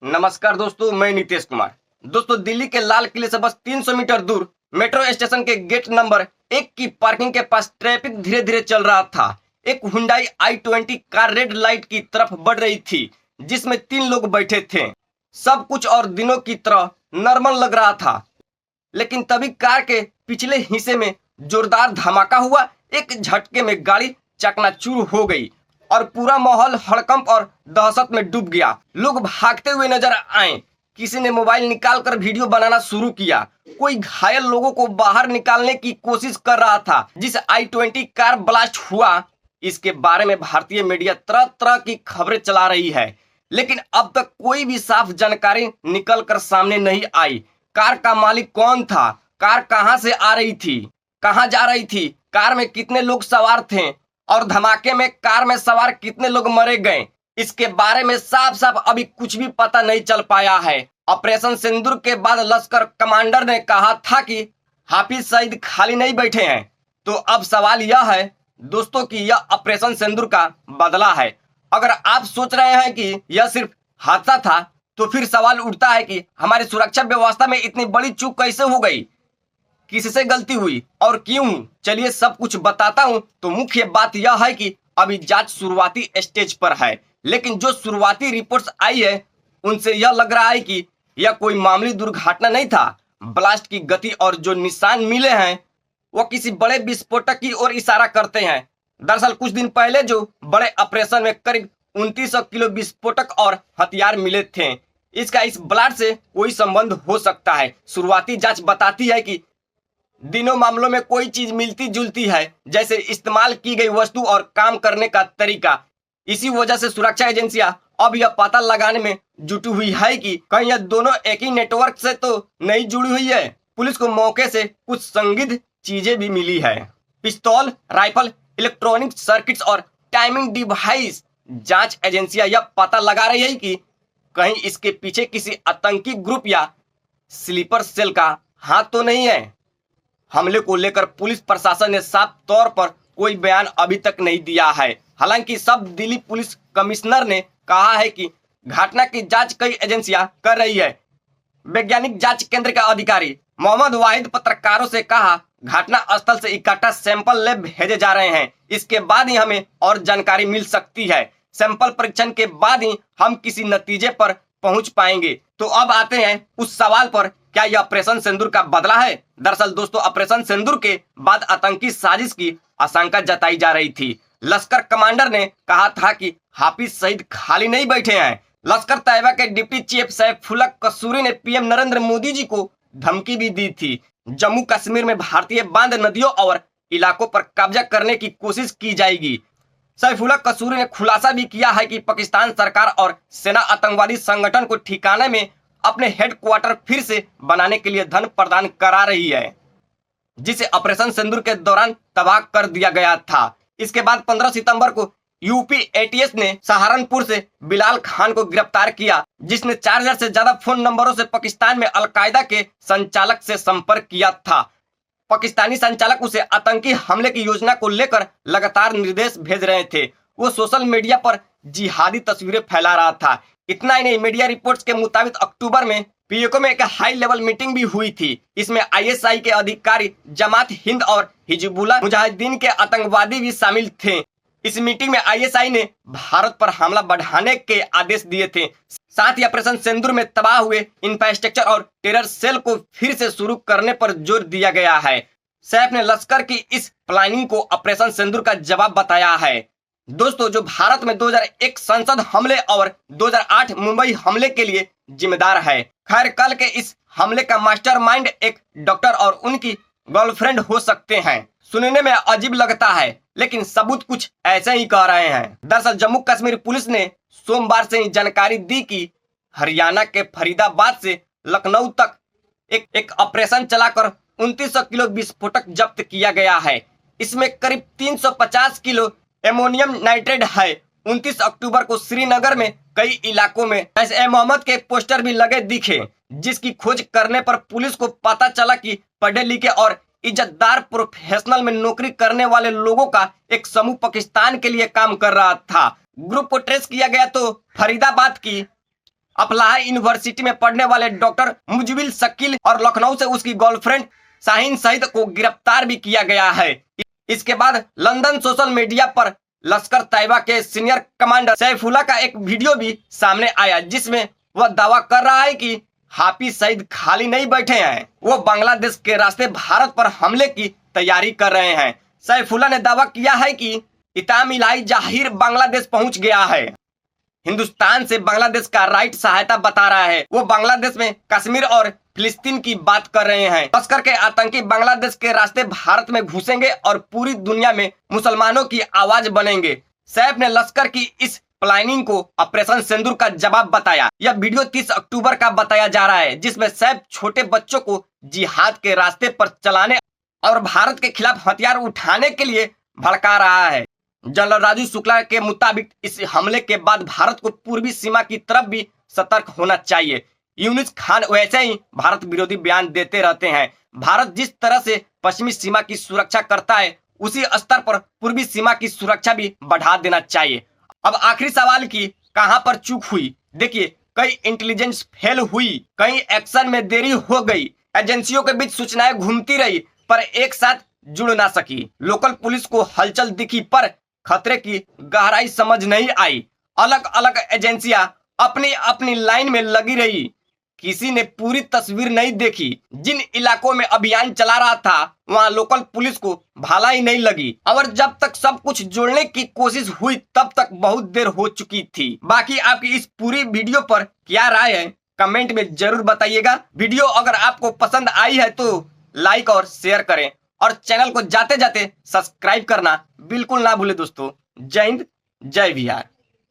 नमस्कार दोस्तों, मैं नीतीश कुमार। दोस्तों, दिल्ली के लाल किले से बस 300 मीटर दूर मेट्रो स्टेशन के गेट नंबर 1 की पार्किंग के पास ट्रैफिक धीरे धीरे चल रहा था। एक Hyundai i20 car red light की तरफ बढ़ रही थी, जिसमें 3 लोग बैठे थे। सब कुछ और दिनों की तरह नॉर्मल लग रहा था, लेकिन तभी कार के पिछले हिस्से में जोरदार धमाका हुआ। एक झटके में गाड़ी चकनाचूर हो गई और पूरा माहौल हड़कंप और दहशत में डूब गया। लोग भागते हुए नजर आए। किसी ने मोबाइल निकालकर वीडियो बनाना शुरू किया। कोई घायल लोगों को बाहर निकालने की कोशिश कर रहा था। जिस i20 कार ब्लास्ट हुआ, इसके बारे में भारतीय मीडिया तरह तरह की खबरें चला रही है, लेकिन अब तक कोई भी साफ जानकारी निकल कर सामने नहीं आई। कार का मालिक कौन था? कार कहां से आ रही थी? कहां जा रही थी? कार में कितने लोग सवार थे? और धमाके में कार में सवार कितने लोग मरे गए? इसके बारे में साफ साफ अभी कुछ भी पता नहीं चल पाया है। ऑपरेशन सिंदूर के बाद लश्कर कमांडर ने कहा था कि हाफिज सईद खाली नहीं बैठे हैं। तो अब सवाल यह है दोस्तों कि यह ऑपरेशन सिंदूर का बदला है। अगर आप सोच रहे हैं कि यह सिर्फ हादसा था, तो फिर सवाल उठता है कि हमारी सुरक्षा व्यवस्था में इतनी बड़ी चूक कैसे हो गई? किससे गलती हुई और क्यों? चलिए सब कुछ बताता हूं। तो मुख्य बात यह है कि अभी जांच शुरुआती स्टेज पर है, लेकिन जो शुरुआती रिपोर्ट्स आई है उनसे यह लग रहा है कि यह कोई मामूली दुर्घटना नहीं था। ब्लास्ट की गति और जो निशान मिले हैं वो किसी बड़े विस्फोटक की ओर इशारा करते हैं। दरअसल कुछ दिन पहले जो बड़े ऑपरेशन में करीब 2900 किलो विस्फोटक और हथियार मिले थे, इसका इस ब्लास्ट से कोई संबंध हो सकता है। शुरुआती जांच बताती है कि दोनों मामलों में कोई चीज मिलती जुलती है, जैसे इस्तेमाल की गई वस्तु और काम करने का तरीका। इसी वजह से सुरक्षा एजेंसियां अब यह पता लगाने में जुटी हुई है कि कहीं यह दोनों एक ही नेटवर्क से तो नहीं जुड़ी हुई है। पुलिस को मौके से कुछ संदिग्ध चीजें भी मिली है। पिस्तौल, राइफल, इलेक्ट्रॉनिक सर्किट्स और टाइमिंग डिवाइस। जांच एजेंसियां यह पता लगा रही है कि कहीं इसके पीछे किसी आतंकी ग्रुप या स्लीपर सेल का हाथ तो नहीं है। हमले को लेकर पुलिस प्रशासन ने साफ तौर पर कोई बयान अभी तक नहीं दिया है। हालांकि सब दिल्ली पुलिस कमिश्नर ने कहा है कि घटना की जांच कई एजेंसियां कर रही है। वैज्ञानिक जांच केंद्र का अधिकारी मोहम्मद वाहिद पत्रकारों से कहा, घटना स्थल से इकट्ठा सैंपल लैब भेजे जा रहे हैं। इसके बाद ही हमें और जानकारी मिल सकती है। सैंपल परीक्षण के बाद ही हम किसी नतीजे पर पहुंच पाएंगे। तो अब आते हैं उस सवाल पर, क्या यह ऑपरेशन सिंदूर का बदला है? दरअसल दोस्तों, ऑपरेशन सिंदूर के बाद आतंकी साजिश की आशंका जताई जा रही थी। लश्कर कमांडर ने कहा था कि हाफिज सईद खाली नहीं बैठे हैं। लश्कर तैयबा के डिप्टी चीफ सैफुल्लाह कसूरी ने पीएम नरेंद्र मोदी जी को धमकी भी दी थी। जम्मू कश्मीर में भारतीय बांध, नदियों और इलाकों पर कब्जा करने की कोशिश की जाएगी। सैफुल्लाह कसूरी ने खुलासा भी किया है कि पाकिस्तान सरकार और सेना आतंकवादी संगठन को ठिकाने में अपने हेडक्वार्टर फिर से बनाने के लिए धन प्रदान करा रही है, जिसे ऑपरेशन सिंदूर के दौरान तबाह कर दिया गया था। इसके बाद 15 सितंबर को यूपी एटीएस ने सहारनपुर से बिलाल खान को गिरफ्तार किया, जिसने 4000 से ज्यादा फोन नंबरों से पाकिस्तान में अलकायदा के संचालक से संपर्क किया था। पाकिस्तानी संचालक उसे आतंकी हमले की योजना को लेकर लगातार निर्देश भेज रहे थे। वो सोशल मीडिया पर जिहादी तस्वीरें फैला रहा था। इतना ही नहीं, मीडिया रिपोर्ट्स के मुताबिक अक्टूबर में पीओके में एक हाई लेवल मीटिंग भी हुई थी। इसमें आईएसआई के अधिकारी, जमात हिंद और हिजबुल्लाह मुजाहिदीन के आतंकवादी भी शामिल थे। इस मीटिंग में आईएसआई ने भारत पर हमला बढ़ाने के आदेश दिए थे। साथ ही ऑपरेशन सिंदूर में तबाह हुए इंफ्रास्ट्रक्चर और टेरर सेल को फिर से शुरू करने पर जोर दिया गया है। सैफ ने लश्कर की इस प्लानिंग को ऑपरेशन सिंदूर का जवाब बताया है। दोस्तों, जो भारत में 2001 संसद हमले और 2008 मुंबई हमले के लिए जिम्मेदार है। खैर, कल के इस हमले का मास्टरमाइंड एक डॉक्टर और उनकी गर्लफ्रेंड हो सकते हैं। सुनने में अजीब लगता है, लेकिन सबूत कुछ ऐसे ही कह रहे हैं। दरअसल जम्मू कश्मीर पुलिस ने सोमवार से ही जानकारी दी कि हरियाणा के फरीदाबाद से लखनऊ तक एक ऑपरेशन चलाकर 2900 किलो विस्फोटक जब्त किया गया है। इसमें करीब 350 किलो एमोनियम नाइट्रेट है। 29 अक्टूबर को श्रीनगर में कई इलाकों में मोहम्मद के पोस्टर भी लगे दिखे, जिसकी खोज करने पर पुलिस को पता चला कि पढ़े लिखे और इज्जतदार प्रोफेशनल में नौकरी करने वाले लोगों का एक समूह पाकिस्तान के लिए काम कर रहा था। ग्रुप को ट्रेस किया गया तो फरीदाबाद की अफलाह यूनिवर्सिटी में पढ़ने वाले डॉक्टर मुजबिल शकील और लखनऊ से उसकी गर्लफ्रेंड शाहीन सईद को गिरफ्तार भी किया गया है। इसके बाद लंदन सोशल मीडिया पर लश्कर तैयबा के सीनियर कमांडर सैफुल्लाह का एक वीडियो भी सामने आया, जिसमें वह दावा कर रहा है कि हाफिज सईद खाली नहीं बैठे हैं, वो बांग्लादेश के रास्ते भारत पर हमले की तैयारी कर रहे हैं। सैफुल्लाह ने दावा किया है कि इताम इलाही जाहिर बांग्लादेश पहुंच गया है। हिंदुस्तान से बांग्लादेश का राइट सहायता बता रहा है, वो बांग्लादेश में कश्मीर और फिलिस्तीन की बात कर रहे हैं। लश्कर के आतंकी बांग्लादेश के रास्ते भारत में घुसेंगे और पूरी दुनिया में मुसलमानों की आवाज बनेंगे। सैफ ने लश्कर की इस प्लानिंग को ऑपरेशन सिंदूर का जवाब बताया। यह वीडियो 30 अक्टूबर का बताया जा रहा है, जिसमें सैफ छोटे बच्चों को जिहाद के रास्ते पर चलाने और भारत के खिलाफ हथियार उठाने के लिए भड़का रहा है। जनरल राजू शुक्ला के मुताबिक इस हमले के बाद भारत को पूर्वी सीमा की तरफ भी सतर्क होना चाहिए। यूनुस खान वैसे ही भारत विरोधी बयान देते रहते हैं। भारत जिस तरह से पश्चिमी सीमा की सुरक्षा करता है, उसी स्तर पर पूर्वी सीमा की सुरक्षा भी बढ़ा देना चाहिए। अब आखिरी सवाल की कहां पर चूक हुई? देखिए, कई इंटेलिजेंस फेल हुई, कई एक्शन में देरी हो गई, एजेंसियों के बीच सूचनाएं घूमती रही पर एक साथ जुड़ ना सकी। लोकल पुलिस को हलचल दिखी पर खतरे की गहराई समझ नहीं आई। अलग अलग एजेंसियां अपनी अपनी लाइन में लगी रही, किसी ने पूरी तस्वीर नहीं देखी। जिन इलाकों में अभियान चला रहा था वहां लोकल पुलिस को भाला ही नहीं लगी, और जब तक सब कुछ जोड़ने की कोशिश हुई तब तक बहुत देर हो चुकी थी। बाकी आपकी इस पूरी वीडियो पर क्या राय है कमेंट में जरूर बताइएगा। वीडियो अगर आपको पसंद आई है तो लाइक और शेयर करें और चैनल को जाते जाते सब्सक्राइब करना बिल्कुल ना भूले दोस्तों। जय हिंद, जय बिहार।